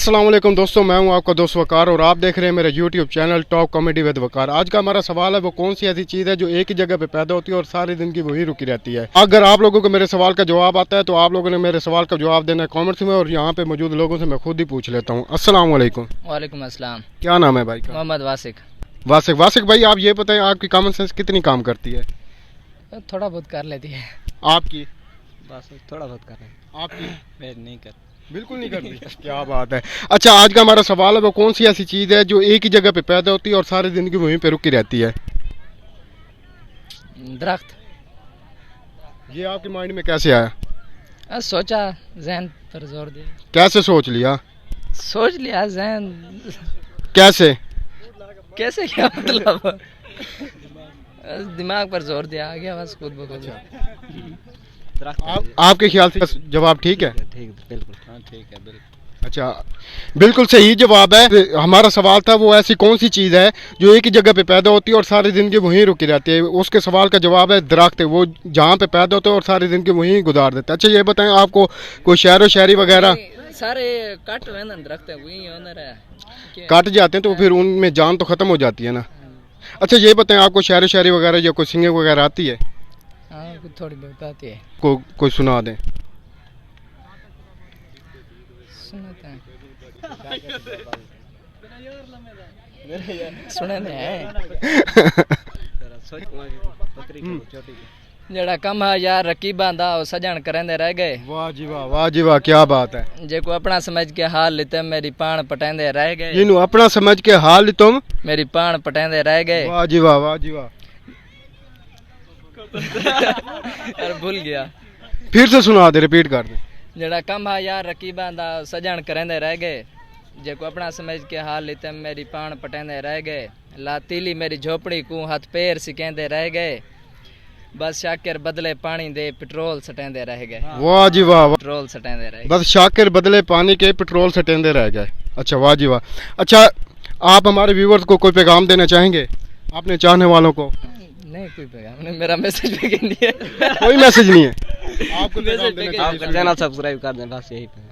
अस्सलाम वालेकुम दोस्तों, मैं हूं आपका दोस्त वकार और आप देख रहे हैं मेरे YouTube channel top comedy with Waqar. आज का हमारा सवाल है वो कौन सी ऐसी चीज़ है जो एक ही जगह पे पैदा होती है और सारी ज़िंदगी वही रुकी रहती है। अगर आप लोगों को मेरे सवाल का जवाब आता है तो आप लोगों ने मेरे सवाल का जवाब देना है कॉमेंट्स में, और यहाँ पे मौजूद लोगों से मैं खुद ही पूछ लेता हूँ। अस्सलाम वालेकुम। वालेकुम अस्सलाम। क्या नाम है भाई का? मोहम्मद वासिक। वासिक भाई, आप ये बताएं आपकी कॉमन सेंस कितनी काम करती है? थोड़ा बहुत कर लेती है। आपकी? बस थोड़ा बहुत कर रहे हैं। आपकी? मैं नहीं कर, बिल्कुल नहीं करती। क्या बात है। अच्छा, आज का हमारा सवाल है वो कौन सी ऐसी चीज़ है जो एक ही जगह पे पैदा होती है और सारी ज़िंदगी वहीं पे रुकी रहती है? दरख्त। ये आपके माइंड में कैसे आया? सोचा, जहन पर जोर दिया। कैसे सोच लिया? सोच लिया, जहन कैसे? कैसे, क्या मतलब? दिमाग पर जोर दिया, आ गया बस खुद ब खुद। आपके ख्याल से जवाब ठीक है? ठीक, बिल्कुल हाँ ठीक है, बिल्कुल। अच्छा, बिल्कुल सही जवाब है। हमारा सवाल था वो ऐसी कौन सी चीज़ है जो एक ही जगह पे पैदा होती है और सारी ज़िंदगी वहीं रुकी रहती है। उसके सवाल का जवाब है दरख्त। वो जहाँ पे पैदा होते हैं और सारी ज़िंदगी वहीं गुजार देते हैं। अच्छा, ये बताएं आपको कोई शायर व शायरी वगैरह? सारे कट हुए ना दरख्त, वही होना रहा। काट जाते हैं तो फिर उनमें जान तो ख़त्म हो जाती है ना। अच्छा, ये बताएं आपको शायर व शायरी वगैरह या कोई सिंगिंग वगैरह आती है? हाँ, थोड़ी बहुत आती है। कोई सुना दें। सुनाते हैं, सुने जड़ा कम है यार रकीबा दा ओ सजन करेंदे रह गए। वाह जी वाह, वाह जी वाह, क्या बात है। जे को अपना समझ के हाल लेते मेरी पान पटेंदे रह गए। जिन्हों अपना समझ के हाल तुम मेरी पान पटेंदे रह गए। वाह जी वाह, वाह जी वाह। यार भूल गया, फिर से सुना दे, रिपीट कर दे। जड़ा कम है यार रकीबा दा सजन करेंदे रह गए। जे को अपना समझ के हाल लेते मेरी पान पटेंदे रह गए। लातीली मेरी झोपड़ी को हाथ पैर सिकेंदे रह गए। बस शाकिर बदले पानी दे पेट्रोल सटेंदे रह गए। वाह जी वाह, पेट्रोल सटेंदे रह गए। बस शाकिर बदले पानी के पेट्रोल सटेंदे रह गए। अच्छा, वाह जी वाह। अच्छा, आप हमारे व्यूवर्स को कोई पैगाम देना चाहेंगे अपने चाहने वालों को? नहीं, कोई पैगाम नहीं, मेरा मैसेज भी नहीं है। कोई मैसेज नहीं है आपको? आप चैनल सब्सक्राइब कर दें, बस यही पे।